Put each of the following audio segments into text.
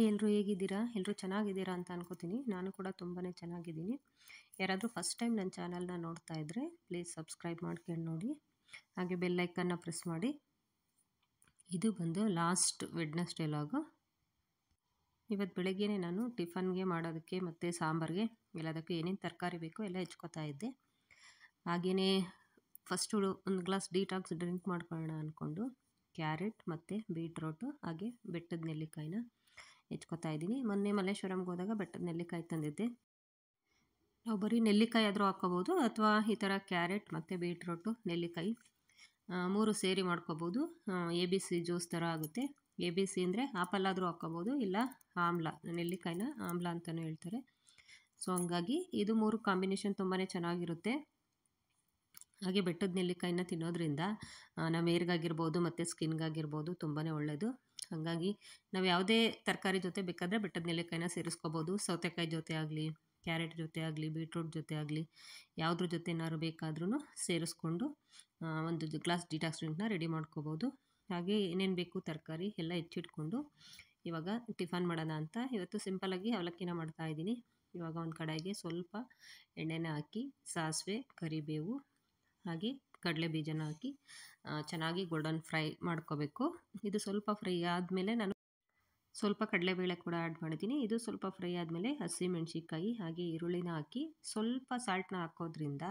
Hi ಎಲ್ಲರೂ ಹೇಗಿದ್ದೀರಾ? ಎಲ್ಲರೂ ಚೆನ್ನಾಗಿದ್ದೀರಾ ಅಂತ ಅನ್ಕೋತೀನಿ. ನಾನು ಕೂಡ ತುಂಬಾ ಚೆನ್ನಾಗಿದ್ದೀನಿ. ಯಾರಾದರೂ ಫಸ್ಟ್ ಟೈಮ್ ನನ್ನ ಚಾನಲ್ನ ನೋಡ್ತಾ ಇದ್ದರೆ ಪ್ಲೀಸ್ ಸಬ್ಸ್ಕ್ರೈಬ್ ಮಾಡ್ಕೊಂಡು ನೋಡಿ, ಹಾಗೆ ಬೆಲ್ ಐಕನ್ನ ಪ್ರೆಸ್ ಮಾಡಿ. ಇದು ಬಂದು ಲಾಸ್ಟ್ ವೆಡ್ನೆಸ್ಡೇ ಲಾಗು. ಇವತ್ತು ಬೆಳಗ್ಗೆನೇ ನಾನು ಟಿಫನ್ಗೆ ಮಾಡೋದಕ್ಕೆ ಮತ್ತು ಸಾಂಬಾರಿಗೆ ಎಲ್ಲದಕ್ಕೆ ಏನೇನು ತರಕಾರಿ ಬೇಕೋ ಎಲ್ಲ ಹೆಚ್ಕೋತಾ ಇದ್ದೆ. ಹಾಗೆಯೇ ಫಸ್ಟು ಒಂದು ಗ್ಲಾಸ್ ಡಿಟಾಕ್ಸ್ ಡ್ರಿಂಕ್ ಮಾಡ್ಕೊಳ್ಳೋಣ ಅಂದ್ಕೊಂಡು ಕ್ಯಾರೆಟ್ ಮತ್ತು ಬೀಟ್ರೋಟು ಹಾಗೆ ಬೆಟ್ಟದ ನೆಲ್ಲಿಕಾಯಿನ ಹೆಚ್ಕೋತಾ ಇದ್ದೀನಿ. ಮೊನ್ನೆ ಮಲ್ಲೇಶ್ವರಂಗೆ ಹೋದಾಗ ಬೆಟ್ಟದ ನೆಲ್ಲಿಕಾಯಿ ತಂದಿದ್ದೆ. ನಾವು ಬರೀ ನೆಲ್ಲಿಕಾಯಿ ಆದರೂ ಹಾಕ್ಕೋಬೋದು, ಅಥವಾ ಈ ಥರ ಕ್ಯಾರೆಟ್ ಮತ್ತು ಬೀಟ್ರೋಟು ನೆಲ್ಲಿಕಾಯಿ ಮೂರು ಸೇರಿ ಮಾಡ್ಕೋಬೋದು. ABC ಜ್ಯೂಸ್ ಥರ ಆಗುತ್ತೆ. ABC ಅಂದರೆ ಆಪಲ್ ಆದರೂ ಹಾಕ್ಕೋಬೋದು, ಇಲ್ಲ ಆಮ್ಲ, ನೆಲ್ಲಿಕಾಯಿನ ಆಮ್ಲ ಅಂತಲೂ ಹೇಳ್ತಾರೆ. ಸೊ ಹಂಗಾಗಿ ಇದು ಮೂರು ಕಾಂಬಿನೇಷನ್ ತುಂಬಾ ಚೆನ್ನಾಗಿರುತ್ತೆ. ಹಾಗೆ ಬೆಟ್ಟದ ನೆಲ್ಲಿಕಾಯಿನ ತಿನ್ನೋದ್ರಿಂದ ನಮ್ಮ ಹೇರ್ಗಾಗಿರ್ಬೋದು ಮತ್ತು ಸ್ಕಿನ್ಗಾಗಿರ್ಬೋದು ತುಂಬಾ ಒಳ್ಳೆಯದು. ಹಾಗಾಗಿ ನಾವು ಯಾವುದೇ ತರಕಾರಿ ಜೊತೆ ಬೇಕಾದರೆ ಬೆಟ್ಟದ ನೆಲ್ಲಿಕಾಯಿನ ಸೇರಿಸ್ಕೋಬೋದು. ಸೌತೆಕಾಯಿ ಜೊತೆ ಆಗಲಿ, ಕ್ಯಾರೆಟ್ ಜೊತೆ ಆಗಲಿ, ಬೀಟ್ರೂಟ್ ಜೊತೆ ಆಗಲಿ, ಯಾವುದ್ರ ಜೊತೆನಾದ್ರು ಬೇಕಾದ್ರೂ ಸೇರಿಸ್ಕೊಂಡು ಒಂದು ಗ್ಲಾಸ್ ಡಿಟಾಕ್ಸ್ ಡ್ರಿಂಕ್ನ ರೆಡಿ ಮಾಡ್ಕೋಬೋದು. ಹಾಗೆ ಏನೇನು ಬೇಕು ತರಕಾರಿ ಎಲ್ಲ ಹೆಚ್ಚಿಟ್ಕೊಂಡು ಇವಾಗ ಟಿಫನ್ ಮಾಡೋಣ ಅಂತ ಇವತ್ತು ಸಿಂಪಲಾಗಿ ಅವಲಕ್ಕಿನ ಮಾಡ್ತಾಯಿದ್ದೀನಿ. ಇವಾಗ ಒಂದು ಕಡಾಯಿಗೆ ಸ್ವಲ್ಪ ಎಣ್ಣೆನ ಹಾಕಿ ಸಾಸಿವೆ, ಕರಿಬೇವು ಹಾಗೆ ಕಡಲೆ ಬೀಜನ ಹಾಕಿ ಚೆನ್ನಾಗಿ ಗೋಲ್ಡನ್ ಫ್ರೈ ಮಾಡ್ಕೋಬೇಕು. ಇದು ಸ್ವಲ್ಪ ಫ್ರೈ ಆದಮೇಲೆ ನಾನು ಸ್ವಲ್ಪ ಕಡಲೆಬೇಳೆ ಕೂಡ ಆ್ಯಡ್ ಮಾಡಿದ್ದೀನಿ. ಇದು ಸ್ವಲ್ಪ ಫ್ರೈ ಆದಮೇಲೆ ಹಸಿಮೆಣ್ಸಿಕಾಯಿ ಹಾಗೆ ಈರುಳ್ಳಿನ ಹಾಕಿ ಸ್ವಲ್ಪ ಸಾಲ್ಟ್ನ ಹಾಕೋದ್ರಿಂದ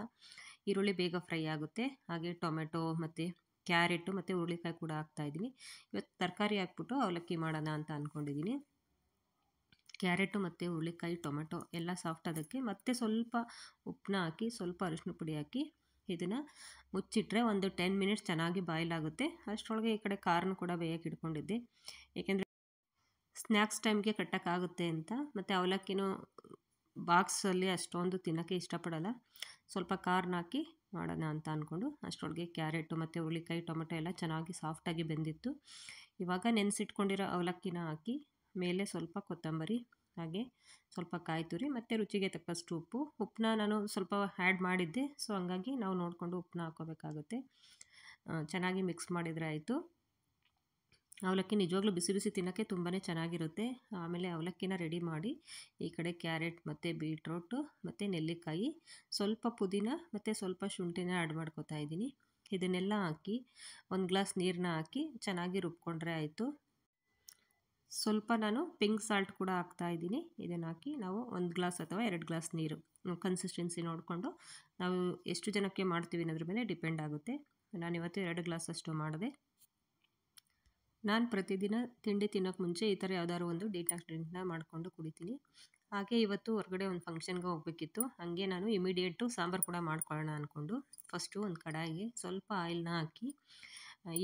ಈರುಳ್ಳಿ ಬೇಗ ಫ್ರೈ ಆಗುತ್ತೆ. ಹಾಗೆ ಟೊಮೆಟೊ ಮತ್ತು ಕ್ಯಾರೆಟು ಮತ್ತು ಹುರುಳಿಕಾಯಿ ಕೂಡ ಹಾಕ್ತಾಯಿದ್ದೀನಿ. ಇವತ್ತು ತರಕಾರಿ ಹಾಕ್ಬಿಟ್ಟು ಅವಲಕ್ಕಿ ಮಾಡೋಣ ಅಂತ ಅಂದ್ಕೊಂಡಿದ್ದೀನಿ. ಕ್ಯಾರೆಟು ಮತ್ತು ಹುರುಳಿಕಾಯಿ, ಟೊಮೆಟೊ ಎಲ್ಲ ಸಾಫ್ಟ್ ಆಗೋಕ್ಕೆ ಮತ್ತೆ ಸ್ವಲ್ಪ ಉಪ್ಪನ್ನ ಹಾಕಿ ಸ್ವಲ್ಪ ಅರಿಶಿನ ಪುಡಿ ಹಾಕಿ ಇದನ್ನು ಮುಚ್ಚಿಟ್ರೆ ಒಂದು 10 ಮಿನಿಟ್ಸ್ ಚೆನ್ನಾಗಿ ಬಾಯ್ಲ್ ಆಗುತ್ತೆ. ಅಷ್ಟರೊಳಗೆ ಈ ಕಡೆ ಖಾರನೂ ಕೂಡ ಬೇಯಕ್ಕೆ ಇಟ್ಕೊಂಡಿದ್ದೆ, ಏಕೆಂದರೆ ಸ್ನ್ಯಾಕ್ಸ್ ಟೈಮ್ಗೆ ಕಟ್ಟೋಕ್ಕಾಗುತ್ತೆ ಅಂತ. ಮತ್ತು ಅವಲಕ್ಕಿನೂ ಬಾಕ್ಸಲ್ಲಿ ಅಷ್ಟೊಂದು ತಿನ್ನೋಕ್ಕೆ ಇಷ್ಟಪಡಲ್ಲ, ಸ್ವಲ್ಪ ಖಾರನ ಹಾಕಿ ಮಾಡೋಣ ಅಂತ ಅಂದ್ಕೊಂಡು ಅಷ್ಟರೊಳಗೆ ಕ್ಯಾರೆಟು ಮತ್ತು ಹುರುಳಿಕಾಯಿ, ಟೊಮೆಟೊ ಎಲ್ಲ ಚೆನ್ನಾಗಿ ಸಾಫ್ಟಾಗಿ ಬೆಂದಿತ್ತು. ಇವಾಗ ನೆನೆಸಿಟ್ಕೊಂಡಿರೋ ಅವಲಕ್ಕಿನ ಹಾಕಿ ಮೇಲೆ ಸ್ವಲ್ಪ ಕೊತ್ತಂಬರಿ ಹಾಗೆ ಸ್ವಲ್ಪ ಕಾಯಿ ತುರಿ ಮತ್ತು ರುಚಿಗೆ ತಕ್ಕಷ್ಟು ಉಪ್ಪನ್ನ ನಾನು ಸ್ವಲ್ಪ ಆ್ಯಡ್ ಮಾಡಿದ್ದೆ. ಸೊ ಹಂಗಾಗಿ ನಾವು ನೋಡಿಕೊಂಡು ಉಪ್ಪನ್ನ ಹಾಕ್ಕೋಬೇಕಾಗುತ್ತೆ. ಚೆನ್ನಾಗಿ ಮಿಕ್ಸ್ ಮಾಡಿದರೆ ಆಯಿತು. ಅವಲಕ್ಕಿ ನಿಜವಾಗ್ಲೂ ಬಿಸಿ ಬಿಸಿ ತಿನ್ನೋಕ್ಕೆ ತುಂಬಾ ಚೆನ್ನಾಗಿರುತ್ತೆ. ಆಮೇಲೆ ಅವಲಕ್ಕಿನ ರೆಡಿ ಮಾಡಿ ಈ ಕಡೆ ಕ್ಯಾರೆಟ್ ಮತ್ತು ಬೀಟ್ರೋಟು ಮತ್ತು ನೆಲ್ಲಿಕಾಯಿ, ಸ್ವಲ್ಪ ಪುದೀನ ಮತ್ತು ಸ್ವಲ್ಪ ಶುಂಠಿನ ಆ್ಯಡ್ ಮಾಡ್ಕೋತಾ ಇದ್ದೀನಿ. ಇದನ್ನೆಲ್ಲ ಹಾಕಿ ಒಂದು ಗ್ಲಾಸ್ ನೀರನ್ನ ಹಾಕಿ ಚೆನ್ನಾಗಿ ರುಬ್ಕೊಂಡ್ರೆ ಆಯಿತು. ಸ್ವಲ್ಪ ನಾನು ಪಿಂಕ್ ಸಾಲ್ಟ್ ಕೂಡ ಹಾಕ್ತಾಯಿದ್ದೀನಿ. ಇದನ್ನು ಹಾಕಿ ನಾವು 1 ಗ್ಲಾಸ್ ಅಥವಾ 2 ಗ್ಲಾಸ್ ನೀರು ಕನ್ಸಿಸ್ಟೆನ್ಸಿ ನೋಡಿಕೊಂಡು ನಾವು ಎಷ್ಟು ಜನಕ್ಕೆ ಮಾಡ್ತೀವಿ ಅನ್ನೋದ್ರ ಮೇಲೆ ಡಿಪೆಂಡ್ ಆಗುತ್ತೆ. ನಾನಿವತ್ತು 2 ಗ್ಲಾಸ್ ಅಷ್ಟು ಮಾಡಿದೆ. ನಾನು ಪ್ರತಿದಿನ ತಿಂಡಿ ತಿನ್ನೋಕ್ಕೆ ಮುಂಚೆ ಈ ಥರ ಯಾವುದಾದ್ರು ಒಂದು ಡಿಟಾಕ್ಸ್ ಡ್ರಿಂಕ್ನ ಮಾಡಿಕೊಂಡು ಕುಡಿತೀನಿ. ಹಾಗೆ ಇವತ್ತು ಹೊರಗಡೆ ಒಂದು ಫಂಕ್ಷನ್ಗೆ ಹೋಗಬೇಕಿತ್ತು, ಹಾಗೆ ನಾನು ಇಮಿಡಿಯೇಟು ಸಾಂಬಾರು ಕೂಡ ಮಾಡ್ಕೊಳ್ಳೋಣ ಅಂದ್ಕೊಂಡು ಫಸ್ಟು ಒಂದು ಕಡಾಯಿಗೆ ಸ್ವಲ್ಪ ಆಯಿಲ್ನ ಹಾಕಿ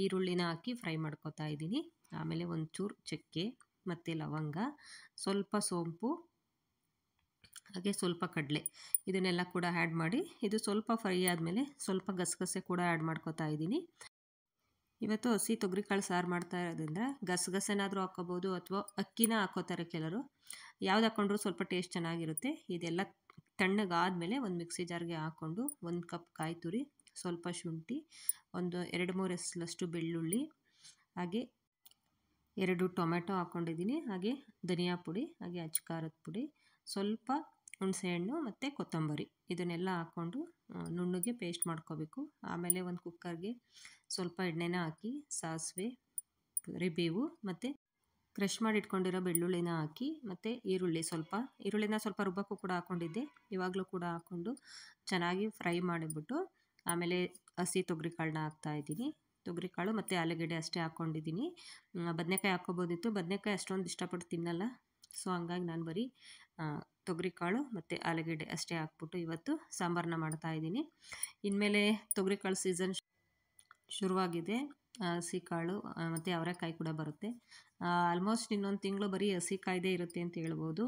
ಈರುಳ್ಳಿನ ಹಾಕಿ ಫ್ರೈ ಮಾಡ್ಕೊತಾ ಇದ್ದೀನಿ. ಆಮೇಲೆ ಒಂಚೂರು ಚಕ್ಕೆ ಮತ್ತು ಲವಂಗ, ಸ್ವಲ್ಪ ಸೋಂಪು ಹಾಗೆ ಸ್ವಲ್ಪ ಕಡಲೆ ಇದನ್ನೆಲ್ಲ ಕೂಡ ಆ್ಯಡ್ ಮಾಡಿ ಇದು ಸ್ವಲ್ಪ ಫ್ರೈ ಆದಮೇಲೆ ಸ್ವಲ್ಪ ಗಸಗಸೆ ಕೂಡ ಆ್ಯಡ್ ಮಾಡ್ಕೊತಾ ಇದ್ದೀನಿ. ಇವತ್ತು ಹಸಿ ತೊಗರಿಕಾಳು ಸಾರು ಮಾಡ್ತಾ ಇರೋದ್ರಿಂದ ಗಸಗಸೆನಾದರೂ ಹಾಕ್ಕೋಬೋದು, ಅಥವಾ ಅಕ್ಕಿನ ಹಾಕ್ಕೋತಾರೆ ಕೆಲವರು. ಯಾವ್ದು ಹಾಕ್ಕೊಂಡ್ರೂ ಸ್ವಲ್ಪ ಟೇಸ್ಟ್ ಚೆನ್ನಾಗಿರುತ್ತೆ. ಇದೆಲ್ಲ ತಣ್ಣಗಾದಮೇಲೆ ಒಂದು ಮಿಕ್ಸಿ ಜಾರ್ಗೆ ಹಾಕ್ಕೊಂಡು 1 ಕಪ್ ಕಾಯಿ ತುರಿ, ಸ್ವಲ್ಪ ಶುಂಠಿ, ಒಂದು 2-3 ಎಸಳಷ್ಟು ಬೆಳ್ಳುಳ್ಳಿ ಹಾಗೆ 2 ಟೊಮೆಟೊ ಹಾಕ್ಕೊಂಡಿದ್ದೀನಿ. ಹಾಗೆ ಧನಿಯಾ ಪುಡಿ ಹಾಗೆ ಅಚ್ಚ ಖಾರದ ಪುಡಿ, ಸ್ವಲ್ಪ ಹುಣಸೆಹಣ್ಣು ಮತ್ತು ಕೊತ್ತಂಬರಿ ಇದನ್ನೆಲ್ಲ ಹಾಕ್ಕೊಂಡು ನುಣ್ಣಗೆ ಪೇಸ್ಟ್ ಮಾಡ್ಕೋಬೇಕು. ಆಮೇಲೆ ಒಂದು ಕುಕ್ಕರ್ಗೆ ಸ್ವಲ್ಪ ಎಣ್ಣೆನ ಹಾಕಿ ಸಾಸಿವೆ, ಕರಿಬೇವು ಮತ್ತು ಕ್ರಷ್ ಮಾಡಿ ಇಟ್ಕೊಂಡಿರೋ ಬೆಳ್ಳುಳ್ಳಿನ ಹಾಕಿ ಮತ್ತು ಈರುಳ್ಳಿನ ಸ್ವಲ್ಪ ರುಬ್ಬಕ್ಕೂ ಕೂಡ ಹಾಕ್ಕೊಂಡಿದ್ದೆ. ಇವಾಗಲೂ ಕೂಡ ಹಾಕ್ಕೊಂಡು ಚೆನ್ನಾಗಿ ಫ್ರೈ ಮಾಡಿಬಿಟ್ಟು ಆಮೇಲೆ ಹಸಿ ತೊಗರಿಕಾಳನ್ನ ಹಾಕ್ತಾಯಿದ್ದೀನಿ. ತೊಗರಿಕಾಳು ಮತ್ತು ಆಲೂಗೆಡ್ಡೆ ಅಷ್ಟೇ ಹಾಕ್ಕೊಂಡಿದ್ದೀನಿ. ಬದನೆಕಾಯಿ ಹಾಕ್ಕೋಬೋದಿತ್ತು, ಬದನೆಕಾಯಿ ಅಷ್ಟೊಂದು ಇಷ್ಟಪಟ್ಟು ತಿನ್ನಲ್ಲ. ಸೊ ಹಂಗಾಗಿ ನಾನು ಬರೀ ತೊಗರಿಕಾಳು ಮತ್ತು ಆಲೂಗೆಡ್ಡೆ ಅಷ್ಟೇ ಹಾಕ್ಬಿಟ್ಟು ಇವತ್ತು ಸಾಂಬಾರನ್ನ ಮಾಡ್ತಾಯಿದ್ದೀನಿ. ಇನ್ಮೇಲೆ ತೊಗರಿಕಾಳು ಸೀಸನ್ ಶುರುವಾಗಿದೆ. ಹಸಿ ಕಾಳು ಮತ್ತು ಅವರೆಕಾಯಿ ಕೂಡ ಬರುತ್ತೆ. ಆಲ್ಮೋಸ್ಟ್ ಇನ್ನೊಂದು ತಿಂಗಳು ಬರೀ ಹಸಿ ಕಾಯ್ದೇ ಇರುತ್ತೆ ಅಂತ ಹೇಳ್ಬೋದು.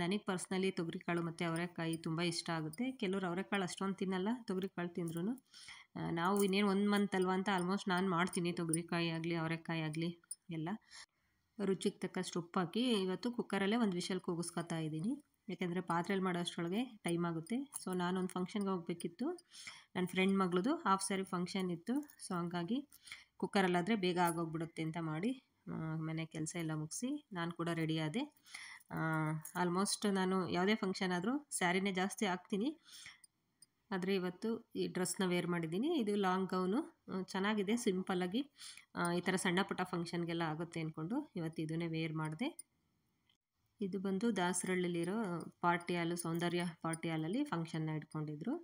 ನನಗೆ ಪರ್ಸ್ನಲಿ ತೊಗರಿಕಾಳು ಮತ್ತು ಅವರೆಕಾಯಿ ತುಂಬ ಇಷ್ಟ ಆಗುತ್ತೆ. ಕೆಲವರು ಅವರೆಕಾಳು ಅಷ್ಟೊಂದು ತಿನ್ನಲ್ಲ, ತೊಗರಿಕಾಳು ತಿಂದ್ರೂ ನಾವು ಇನ್ನೇನು 1 ಮಂತ್ ಅಲ್ವಾ ಅಂತ ಆಲ್ಮೋಸ್ಟ್ ನಾನು ಮಾಡ್ತೀನಿ. ತೊಗರಿಕಾಯಿ ಆಗಲಿ ಅವರೆಕಾಯಿ ಆಗಲಿ ಎಲ್ಲ ರುಚಿಗೆ ತಕ್ಕಷ್ಟು ಉಪ್ಪು ಹಾಕಿ ಇವತ್ತು ಕುಕ್ಕರಲ್ಲೇ ಒಂದು ವಿಷಲ್ ಕೂಗಿಸ್ಕೊತಾ ಇದ್ದೀನಿ. ಯಾಕೆಂದರೆ ಪಾತ್ರೆಯಲ್ಲಿ ಮಾಡೋ ಅಷ್ಟರೊಳಗೆ ಟೈಮ್ ಆಗುತ್ತೆ. ಸೊ ನಾನೊಂದು ಫಂಕ್ಷನ್ಗೆ ಹೋಗಬೇಕಿತ್ತು, ನನ್ನ ಫ್ರೆಂಡ್ ಮಗಳದು ಹಾಫ್ ಸ್ಯಾರಿ ಫಂಕ್ಷನ್ ಇತ್ತು. ಸೊ ಹಂಗಾಗಿ ಕುಕ್ಕರಲ್ಲಾದರೆ ಬೇಗ ಆಗೋಗ್ಬಿಡುತ್ತೆ ಅಂತ ಮಾಡಿ ಮನೆ ಕೆಲಸ ಎಲ್ಲ ಮುಗಿಸಿ ನಾನು ಕೂಡ ರೆಡಿ ಆದೆ. ಆಲ್ಮೋಸ್ಟ್ ನಾನು ಯಾವುದೇ ಫಂಕ್ಷನ್ ಆದರೂ ಸ್ಯಾರಿನೇ ಜಾಸ್ತಿ ಹಾಕ್ತೀನಿ. ಆದರೆ ಇವತ್ತು ಈ ಡ್ರೆಸ್ನ ವೇರ್ ಮಾಡಿದ್ದೀನಿ. ಇದು ಲಾಂಗ್ ಗೌನು ಚೆನ್ನಾಗಿದೆ, ಸಿಂಪಲ್ಲಾಗಿ ಈ ಥರ ಸಣ್ಣ ಪುಟ್ಟ ಫಂಕ್ಷನ್ಗೆಲ್ಲ ಆಗುತ್ತೆ ಅಂದ್ಕೊಂಡು ಇವತ್ತು ಇದನ್ನೇ ವೇರ್ ಮಾಡಿದೆ. ಇದು ಬಂದು ದಾಸರಳ್ಳಿಲಿರೋ ಪಾರ್ಟಿ ಹಾಲು, ಸೌಂದರ್ಯ ಪಾರ್ಟಿ ಹಾಲಲ್ಲಿ ಫಂಕ್ಷನ್ನ ಇಟ್ಕೊಂಡಿದ್ರು.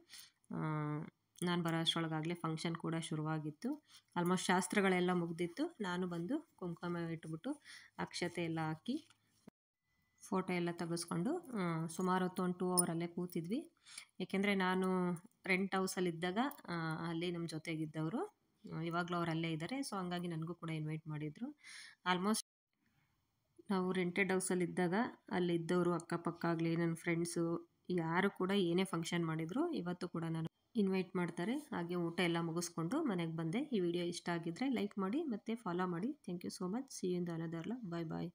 ನಾನು ಬರೋ ಅಷ್ಟರೊಳಗಾಗಲೇ ಫಂಕ್ಷನ್ ಕೂಡ ಶುರುವಾಗಿತ್ತು. ಆಲ್ಮೋಸ್ಟ್ ಶಾಸ್ತ್ರಗಳೆಲ್ಲ ಮುಗಿದಿತ್ತು. ನಾನು ಬಂದು ಕುಂಕುಮ ಇಟ್ಬಿಟ್ಟು ಅಕ್ಷತೆ ಎಲ್ಲ ಹಾಕಿ ಫೋಟೋ ಎಲ್ಲ ತೆಗೆಸ್ಕೊಂಡು ಸುಮಾರು ಹೊತ್ತು ಒಂದು 2 ಅವರ್ ಅಲ್ಲೇ ಕೂತಿದ್ವಿ. ಏಕೆಂದರೆ ನಾನು ರೆಂಟ್ ಹೌಸಲ್ಲಿದ್ದಾಗ ಅಲ್ಲಿ ನಮ್ಮ ಜೊತೆಗಿದ್ದವರು ಇವಾಗಲೂ ಅವ್ರು ಅಲ್ಲೇ ಇದ್ದಾರೆ. ಸೊ ಹಂಗಾಗಿ ನನಗೂ ಕೂಡ ಇನ್ವೈಟ್ ಮಾಡಿದರು. ಆಲ್ಮೋಸ್ಟ್ ನಾವು ರೆಂಟೆಡ್ ಹೌಸಲ್ಲಿದ್ದಾಗ ಅಲ್ಲಿದ್ದವರು ಅಕ್ಕಪಕ್ಕ ಆಗಲಿ ನನ್ನ ಫ್ರೆಂಡ್ಸು ಯಾರು ಕೂಡ ಏನೇ ಫಂಕ್ಷನ್ ಮಾಡಿದ್ರು ಇವತ್ತು ಕೂಡ ನಾನು ಇನ್ವೈಟ್ ಮಾಡ್ತಾರೆ. ಹಾಗೆ ಊಟ ಎಲ್ಲ ಮುಗಿಸ್ಕೊಂಡು ಮನೆಗೆ ಬಂದೆ. ಈ ವಿಡಿಯೋ ಇಷ್ಟ ಆಗಿದ್ದರೆ ಲೈಕ್ ಮಾಡಿ ಮತ್ತು ಫಾಲೋ ಮಾಡಿ. Thank you so much. See you in the another vlog. Bye bye.